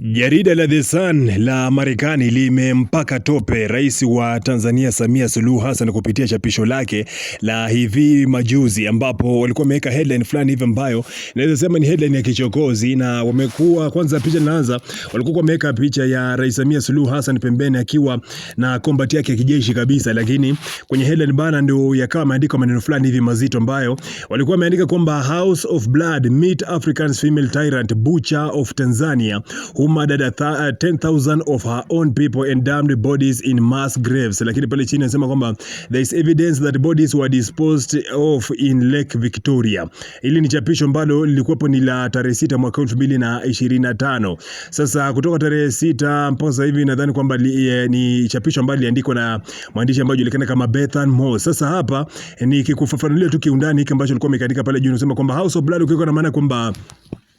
Jarida la The Sun la Marekani limempaka tope Rais wa Tanzania Samia Suluhu Hassan kupitia chapisho lake la hivi majuzi, ambapo walikuwa wameweka headline fulani hivi ambayo naweza sema ni headline ya kichokozi. Na wamekuwa kwanza, picha inaanza, walikuwa wameweka picha ya Rais Samia Suluhu Hassan pembeni akiwa na combat yake ya kijeshi kabisa, lakini kwenye headline bana ndio yakawa maandiko maneno fulani hivi mazito ambayo walikuwa wameandika kwamba House of Blood meet African's female tyrant butcher of Tanzania who murdered 10,000 of her own people and dumped bodies in mass graves. Lakini pale chini anasema kwamba there is evidence that bodies were disposed of in Lake Victoria. Hili ni chapisho ambalo lilikuwepo ni la tarehe 6 mwaka 2025. Sasa kutoka tarehe 6 mpaka sasa hivi nadhani kwamba ni chapisho ambalo liliandikwa na mwandishi ambaye anajulikana kama Bethan Moss. Sasa hapa ni kikufafanulia tu kiundani hiki ambacho alikuwa ameandika pale juu, anasema kwamba House of Blood ukiwa na maana kwamba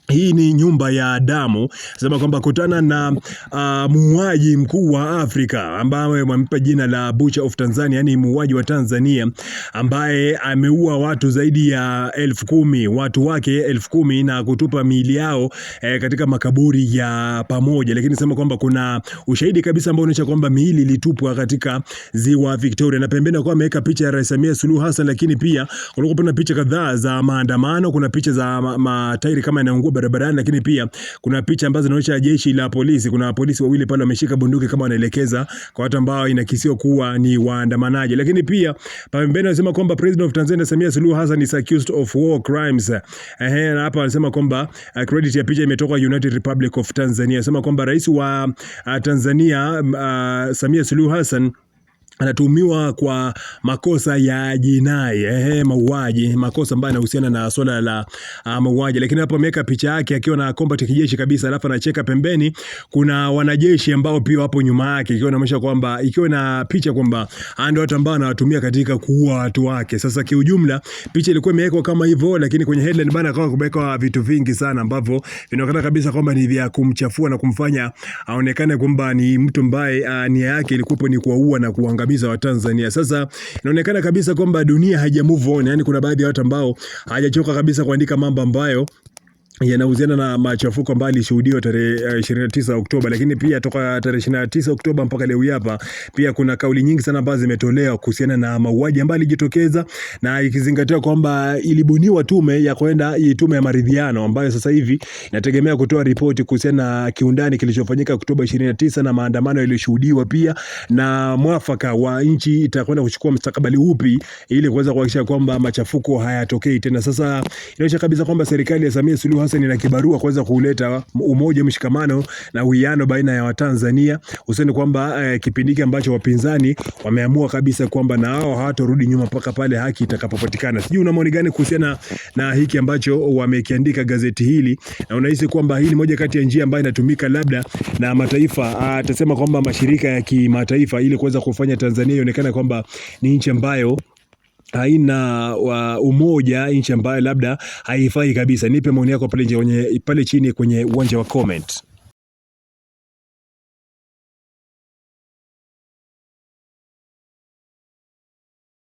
hii ni nyumba ya damu. Sema kwamba kutana na muuaji mkuu wa Afrika ambaye wamempa jina la Butcher of Tanzania, yani muuaji wa Tanzania ambaye ameua watu zaidi ya 10,000, watu wake 10,000 na kutupa miili yao katika makaburi ya pamoja. Lakini sema kwamba kuna ushahidi kabisa ambao unaonyesha kwamba miili ilitupwa katika ziwa Victoria, na pembeni kwa ameweka picha ya Rais Samia Suluhu Hassan. Lakini pia kulikuwa kuna picha kadhaa za maandamano, kuna picha za matairi kama yanaungua barabarani, lakini pia kuna picha ambazo zinaonyesha jeshi la polisi. Kuna polisi wawili pale wameshika bunduki kama wanaelekeza kwa watu ambao inakisiwa kuwa ni waandamanaji. Lakini pia pembeni anasema kwamba President of Tanzania Samia Suluhu Hassan is accused of war crimes. Na hapa anasema kwamba credit ya picha imetoka United Republic of Tanzania. Anasema kwamba rais wa Tanzania Samia Suluhu Hassan anatuhumiwa kwa makosa ya jinai, mauaji, makosa ambayo yanahusiana na swala la mauaji. Lakini hapo ameweka picha yake akiwa na combat ya kijeshi kabisa, alafu anacheka pembeni. Kuna wanajeshi ambao pia wapo nyuma yake, ikiwa inaonyesha kwamba, ikiwa na picha kwamba ndio watu ambao anawatumia katika kuua watu wake. Sasa kiujumla picha ilikuwa imewekwa kama hivyo, lakini kwenye headline bana kwa kubeka vitu vingi sana ambavyo vinaonekana kabisa kwamba ni vya kumchafua na kumfanya aonekane kwamba ni mtu ambaye nia yake ilikuwa ni kuua na kuangamiza wa Tanzania. Sasa inaonekana kabisa kwamba dunia haija move on, yani kuna baadhi ya watu ambao hawajachoka kabisa kuandika mambo ambayo yanahusiana na machafuko ambayo ilishuhudiwa tarehe 29 Oktoba. Lakini pia toka tarehe 29 Oktoba mpaka leo hapa pia kuna kauli nyingi sana ambazo zimetolewa kuhusiana na mauaji ambayo yalijitokeza, na ikizingatiwa kwamba ilibuniwa tume ya kwenda tume ya maridhiano ambayo sasa hivi inategemea kutoa ripoti kuhusiana na kiundani kilichofanyika Oktoba 29 na maandamano yaliyoshuhudiwa, pia na mwafaka wa nchi itakwenda kuchukua mustakabali upi ili kuweza kuhakikisha kwamba machafuko hayatokei tena. Sasa inaonyesha kabisa kwamba serikali ya Samia Suluhu Hassan ina kibarua kuweza kuleta umoja, mshikamano na uwiano baina ya Watanzania. Useni kwamba kipindi ambacho wapinzani wameamua kabisa kwamba na hao hawatorudi nyuma mpaka pale haki itakapopatikana. Sijui una maoni gani kuhusiana na hiki ambacho wamekiandika gazeti hili, na unahisi kwamba hii ni moja kati ya njia ambayo inatumika labda na mataifa, atasema kwamba mashirika ya kimataifa, ili kuweza kufanya Tanzania ionekane kwamba ni nchi ambayo haina umoja, nchi ambayo labda haifai kabisa? Nipe maoni yako pale chini kwenye uwanja wa comment.